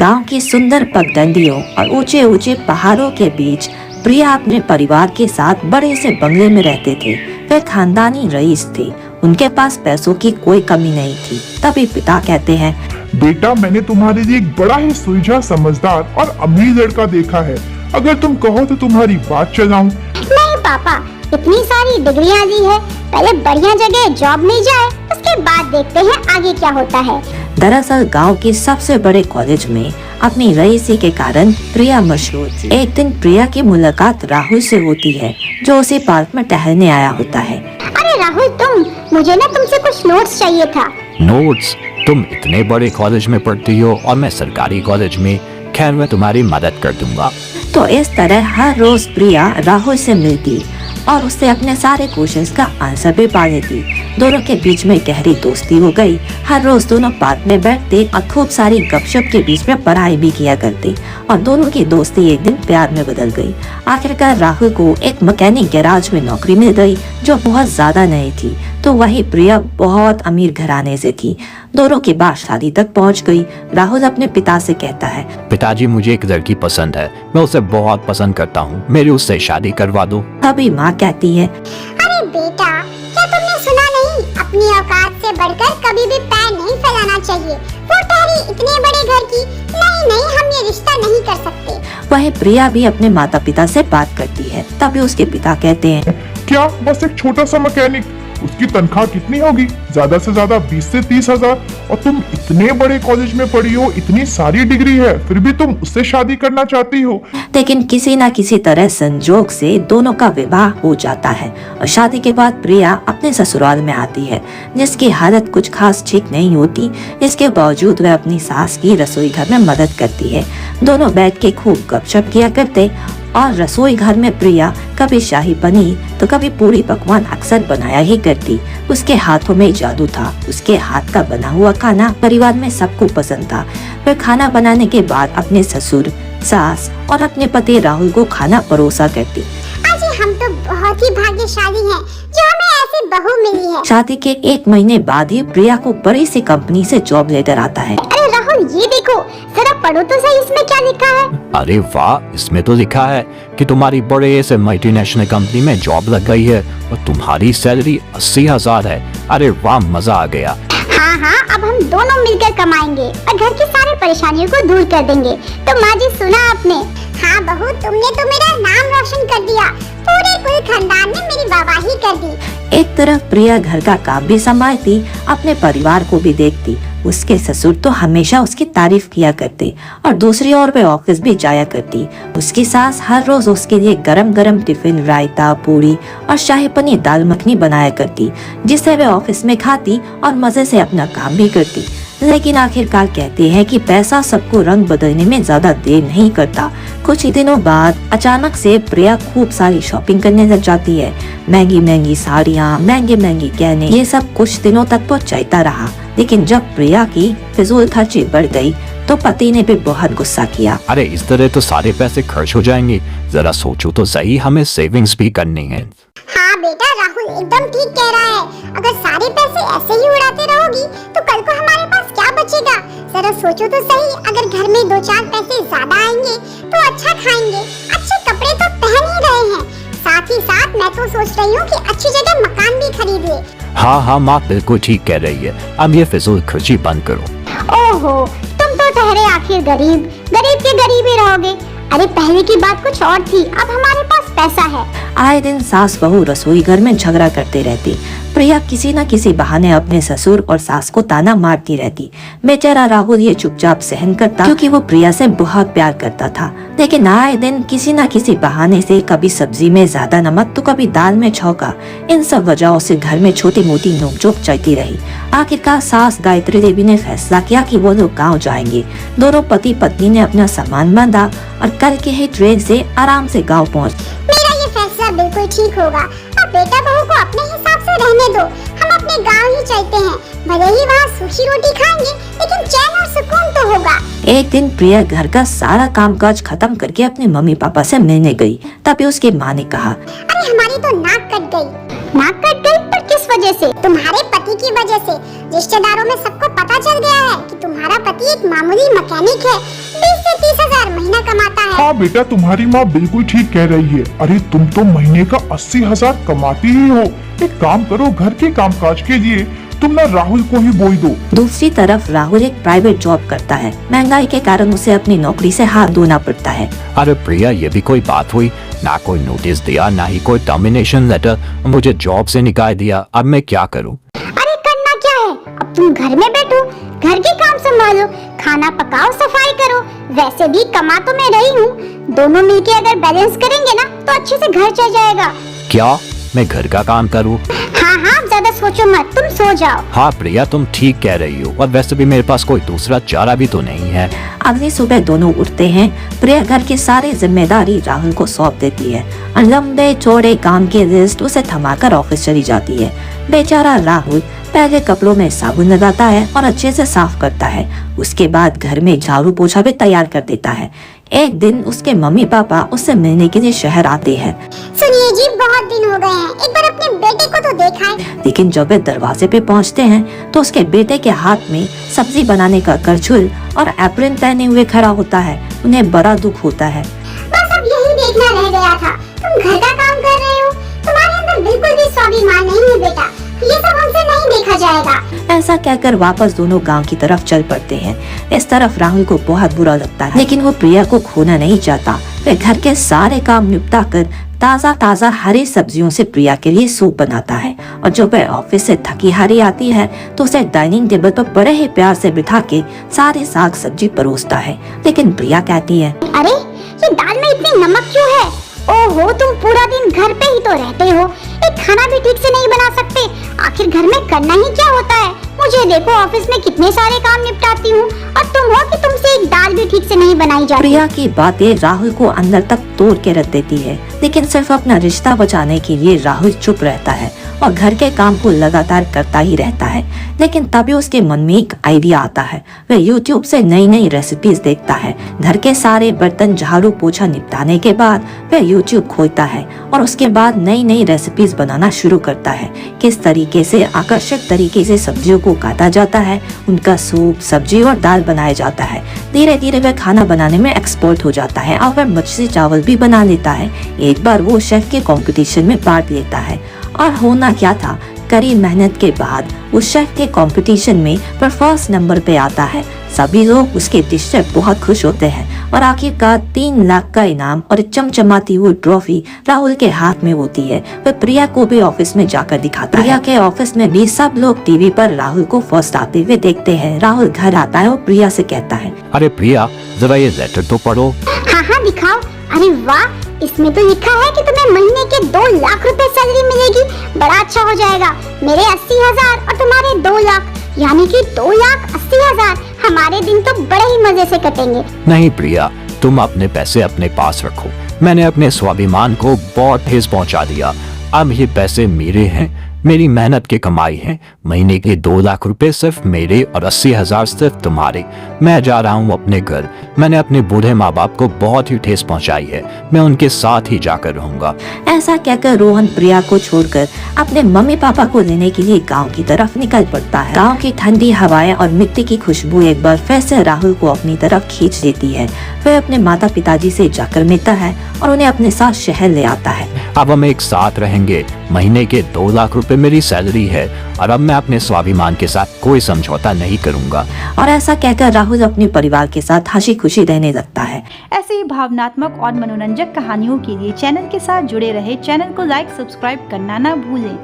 गांव की सुंदर पगडंडियों और ऊंचे ऊंचे पहाड़ों के बीच प्रिया अपने परिवार के साथ बड़े से बंगले में रहते थे। वे खानदानी रईस थे। उनके पास पैसों की कोई कमी नहीं थी। तभी पिता कहते हैं, बेटा, मैंने तुम्हारे लिए एक बड़ा ही सुलझा, समझदार और अमीर लड़का देखा है। अगर तुम कहो तो तुम्हारी बात चलाऊं। नहीं पापा, इतनी सारी डिग्रियां ली है, पहले बढ़िया जगह जॉब मिल जाए, उसके बाद देखते हैं आगे क्या होता है। दरअसल गांव के सबसे बड़े कॉलेज में अपनी रईसी के कारण प्रिया मशहूर थी। एक दिन प्रिया की मुलाकात राहुल से होती है, जो उसी पार्क में टहलने आया होता है। अरे राहुल, मुझे ना तुमसे कुछ नोट्स चाहिए था। नोट्स? तुम इतने बड़े कॉलेज में पढ़ती हो और मैं सरकारी कॉलेज में। खैर, मैं तुम्हारी मदद कर दूंगा। तो इस तरह हर रोज प्रिया राहुल से मिलती और उससे अपने सारे क्वेश्चंस का आंसर भी पा लेती। दोनों के बीच में गहरी दोस्ती हो गई। हर रोज दोनों पार्क में बैठते और खूब सारी गपशप के बीच में पढ़ाई भी किया करते और दोनों की दोस्ती एक दिन प्यार में बदल गई। आखिरकार राहुल को एक मैकेनिक गैराज में नौकरी मिल गई, जो बहुत ज्यादा नहीं थी। तो वही प्रिया बहुत अमीर घराने से थी। दोनों की बात शादी तक पहुंच गई। राहुल अपने पिता से कहता है, पिताजी, मुझे एक लड़की पसंद है। मैं उसे बहुत पसंद करता हूँ। मेरी उससे शादी करवा दो। तभी माँ कहती है, अरे बेटा, क्या तुमने सुना नहीं, अपनी औकात से बढ़कर कभी भी पैर नहीं फैलाना चाहिए। वो ठहरी इतने बड़े घर की। नहीं, हम ये रिश्ता नहीं कर सकते। वही प्रिया भी अपने माता पिता से बात करती है। तभी उसके पिता कहते हैं, क्या बस एक छोटा सा मैकेनिक? उसकी तनख्वाह कितनी होगी? ज्यादा से ज्यादा 20 से 30 हजार। और तुम इतने बड़े कॉलेज में पढ़ी हो, इतनी सारी डिग्री है, फिर भी तुम उससे शादी करना चाहती हो। लेकिन किसी न किसी तरह संजोग से दोनों का विवाह हो जाता है और शादी के बाद प्रिया अपने ससुराल में आती है, जिसकी हालत कुछ खास ठीक नहीं होती। इसके बावजूद वह अपनी सास की रसोई घर में मदद करती है। दोनों बैठ के खूब गपशप किया करते और रसोई घर में प्रिया कभी शाही पनीर तो कभी पूरी पकवान अक्सर बनाया ही करती। उसके हाथों में जादू था। उसके हाथ का बना हुआ खाना परिवार में सबको पसंद था। वह खाना बनाने के बाद अपने ससुर, सास और अपने पति राहुल को खाना परोसा करती। अजी, हम तो बहुत ही भाग्यशाली हैं जो हमें ऐसी बहू मिली है। शादी के 1 महीने बाद ही प्रिया को बड़ी सी कंपनी से जॉब लेटर आता है। अरे राहुल, ये देखो, जरा पढ़ो तो सही, इसमें क्या लिखा है। अरे वाह, इसमें तो लिखा है कि तुम्हारी बड़े से मल्टीनेशनल कंपनी में जॉब लग गई है और तुम्हारी सैलरी 80,000 है। अरे वाह, मजा आ गया। हाँ, अब हम दोनों मिलकर कमाएंगे और घर की सारी परेशानियों को दूर कर देंगे। तो माँ जी, सुना आपने? हाँ बहू, तुमने तो मेरा नाम रोशन कर दिया। पूरे कुल खानदान ने मेरी वाहवाही कर दी। एक तरफ प्रिया घर का काम भी संभालती, अपने परिवार को भी देखती। उसके ससुर तो हमेशा उसकी तारीफ किया करते और दूसरी ओर वे ऑफिस भी जाया करती। उसकी सास हर रोज उसके लिए गरम गरम टिफिन, रायता, पूरी और शाही पनीर दाल मखनी बनाया करती, जिसे वे ऑफिस में खाती और मजे से अपना काम भी करती। लेकिन आखिरकार कहते हैं कि पैसा सबको रंग बदलने में ज्यादा देर नहीं करता। कुछ ही दिनों बाद अचानक से प्रिया खूब सारी शॉपिंग करने लग जाती है। महंगी महंगी साड़ियाँ, महंगे महंगे गहने, ये सब कुछ दिनों तक तो चलता रहा। लेकिन जब प्रिया की फिजूल खर्ची बढ़ गई तो पति ने भी बहुत गुस्सा किया। अरे इस तरह तो सारे पैसे खर्च हो जाएंगे। जरा सोचो तो सही, हमें सेविंग्स भी करनी है। हाँ बेटा, राहुल एकदम ठीक कह रहा है। अगर सारे पैसे ऐसे ही उड़ाते रहोगी तो कल को हमारे पास क्या बचेगा। जरा सोचो तो सही, अगर घर में 2-4 पैसे ज्यादा आएंगे तो अच्छा खाएंगे, अच्छे कपड़े तो पहन ही रहे हैं। साथ ही साथ मैं तो सोच रही हूँ कि अच्छी जगह मकान भी खरीद ले। हाँ, माँ बिल्कुल ठीक कह रही है। अब ये फिजूल खर्ची बंद करो। ओहो, तुम तो ठहरे आखिर गरीब के गरीब ही रहोगे। अरे पहले की बात कुछ और थी, अब हमारे पास पैसा है। आए दिन सास बहू रसोई घर में झगड़ा करते रहती। प्रिया किसी न किसी बहाने अपने ससुर और सास को ताना मारती रहती। बेचारा राहुल ये चुपचाप सहन करता, क्योंकि वो प्रिया से बहुत प्यार करता था। लेकिन आए दिन किसी न किसी बहाने से कभी सब्जी में ज्यादा नमक तो कभी दाल में छौंका। इन सब वजहों से घर में छोटी मोटी नोकझोंक चलती रही। आखिरकार सास गायत्री देवी ने फैसला किया कि वो लोग गाँव जाएंगे। दोनों पति पत्नी ने अपना सामान बांधा और कल के ही ट्रेन से आराम से गाँव पहुँच। मेरा ये फैसला बिल्कुल ठीक होगा। अब बेटा बहू को अपने हिसाब से रहने दो, हम अपने गांव ही चलते हैं। भले ही वहाँ सूखी रोटी खाएंगे, लेकिन चैन और सुकून तो होगा। एक दिन प्रिया घर का सारा कामकाज खत्म करके अपने मम्मी पापा से मिलने गई। तभी उसकी माँ ने कहा, अरे हमारी तो नाक कट गई। नाक कट गई? पर किस वजह से? तुम्हारे पति की वजह से। रिश्तेदारों में सबको पता चल गया है कि तुम्हारा पति एक मामूली मैकेनिक है 20 से 30 हजार महीना कमाता है। हाँ बेटा, तुम्हारी माँ बिल्कुल ठीक कह रही है। अरे तुम तो महीने का 80,000 कमाती ही हो। एक काम करो, घर के कामकाज के लिए तुम ना राहुल को ही बोल दो। दूसरी तरफ राहुल एक प्राइवेट जॉब करता है। महंगाई के कारण उसे अपनी नौकरी से हाथ धोना पड़ता है। अरे प्रिया, ये भी कोई बात हुई? ना कोई नोटिस दिया, ना ही कोई टर्मिनेशन लेटर, मुझे जॉब से निकाल दिया। अब मैं क्या करूँ? अरे करना क्या है, अब तुम घर में बैठो, घर के काम संभालो, खाना पकाओ, सफाई करो। वैसे भी कमा तो मैं रही हूँ, दोनों मिलके अगर बैलेंस करेंगे ना तो अच्छे से घर चल जाएगा। क्या मैं घर का काम करूँ? हाँ हाँ, ज्यादा सोचो मत, तुम सो जाओ। हाँ प्रिया, तुम ठीक कह रही हो, और वैसे भी मेरे पास कोई दूसरा चारा भी तो नहीं है। अगली सुबह दोनों उठते हैं। प्रिया घर की सारी जिम्मेदारी राहुल को सौंप देती है और लंबे चौड़े काम की लिस्ट उसे थमाकर ऑफिस चली जाती है। बेचारा राहुल पहले कपड़ों में साबुन लगाता है और अच्छे से साफ करता है। उसके बाद घर में झाड़ू पोछा भी तैयार कर देता है। एक दिन उसके मम्मी पापा उससे मिलने के लिए शहर आते हैं। सुनिए जी, बहुत दिन हो गए हैं, एक बार अपने बेटे को तो देखा है। लेकिन जब वे दरवाजे पे पहुंचते हैं तो उसके बेटे के हाथ में सब्जी बनाने का करछुल और एप्रन पहने हुए खड़ा होता है। उन्हें बड़ा दुख होता है। बस अब यही देखना रह गया था, तुम घर का काम कर रहे हो, तुम्हारे अंदर बिल्कुल भी स्वाभिमान नहीं है बेटा, ये सब हमसे नहीं देखा जाएगा। ऐसा कहकर वापस दोनों गांव की तरफ चल पड़ते हैं। इस तरफ राहुल को बहुत बुरा लगता है, लेकिन वो प्रिया को खोना नहीं चाहता। वे घर के सारे काम निपटा कर ताज़ा ताज़ा हरी सब्जियों से प्रिया के लिए सूप बनाता है, और जब वह ऑफिस से थकी हारी आती है तो उसे डाइनिंग टेबल पर बड़े ही प्यार से बिठा के सारे साग सब्जी परोसता है। लेकिन प्रिया कहती है, अरे ये दाल में इतनी नमक क्यों है? ओहो, तुम पूरा दिन घर पे ही तो रहते हो, एक खाना भी ठीक से नहीं बना सकते। आखिर घर में करना ही क्या होता है? मुझे देखो, ऑफिस में कितने सारे काम निपटाती हूँ, और तुम हो कि तुमसे एक दाल भी ठीक से नहीं बनाई जाती। प्रिया की बातें राहुल को अंदर तक तोड़ के रख देती है, लेकिन सिर्फ अपना रिश्ता बचाने के लिए राहुल चुप रहता है और घर के काम को लगातार करता ही रहता है। लेकिन तभी उसके मन में एक आइडिया आता है। वह YouTube से नई नई रेसिपीज देखता है। घर के सारे बर्तन झाड़ू पोछा निपटाने के बाद वह YouTube खोलता है और उसके बाद नई नई रेसिपीज बनाना शुरू करता है। किस तरीके से आकर्षक तरीके से सब्जियों को काटा जाता है, उनका सूप, सब्जी और दाल बनाया जाता है। धीरे धीरे वह खाना बनाने में एक्सपर्ट हो जाता है और वह मछली चावल भी बना लेता है। एक बार वो शेफ के कंपटीशन में पार्ट लेता है, और होना क्या था, कड़ी मेहनत के बाद उस शेफ के कंपटीशन में पर फर्स्ट नंबर पे आता है। सभी लोग उसके डिश से बहुत खुश होते हैं और आखिरकार 3 लाख का इनाम और चमचमाती हुई ट्रॉफी राहुल के हाथ में होती है। वह प्रिया को भी ऑफिस में जाकर दिखाता है। प्रिया के ऑफिस में भी सब लोग टीवी पर राहुल को फर्स्ट आते हुए देखते हैं। राहुल घर आता है और प्रिया से कहता है, अरे प्रिया, जरा ये लेटर तो पढ़ो। हाँ हाँ, दिखाओ। अरे वाह, इसमें तो लिखा है कि तुम्हें महीने के 2 लाख रुपए सैलरी मिलेगी। बड़ा अच्छा हो जाएगा। मेरे 80,000 और तुम्हारे 2 लाख, यानी कि 2,80,000। हमारे दिन तो बड़े ही मजे से कटेंगे। नहीं प्रिया, तुम अपने पैसे अपने पास रखो। मैंने अपने स्वाभिमान को बहुत ठेस पहुंचा दिया। अब ये पैसे मेरे हैं, मेरी मेहनत की कमाई है। महीने के 2 लाख रुपए सिर्फ मेरे और 80,000 सिर्फ तुम्हारे। मैं जा रहा हूँ अपने घर। मैंने अपने बूढ़े माँ बाप को बहुत ही ठेस पहुँचाई है। मैं उनके साथ ही जाकर रहूंगा। ऐसा कहकर रोहन प्रिया को छोड़कर अपने मम्मी पापा को लेने के लिए गांव की तरफ निकल पड़ता है। गांव की ठंडी हवाएं और मिट्टी की खुशबू एक बार फिर से राहुल को अपनी तरफ खींच लेती है। वह अपने माता पिताजी से जाकर मिलता है और उन्हें अपने साथ शहर ले आता है। अब हम एक साथ रहेंगे। महीने के 2 लाख रुपए मेरी सैलरी है, और अब मैं अपने स्वाभिमान के साथ कोई समझौता नहीं करूंगा। और ऐसा कहकर राहुल अपने परिवार के साथ हंसी खुशी रहने लगता है। ऐसे ही भावनात्मक और मनोरंजक कहानियों के लिए चैनल के साथ जुड़े रहे। चैनल को लाइक, सब्सक्राइब करना ना भूलें।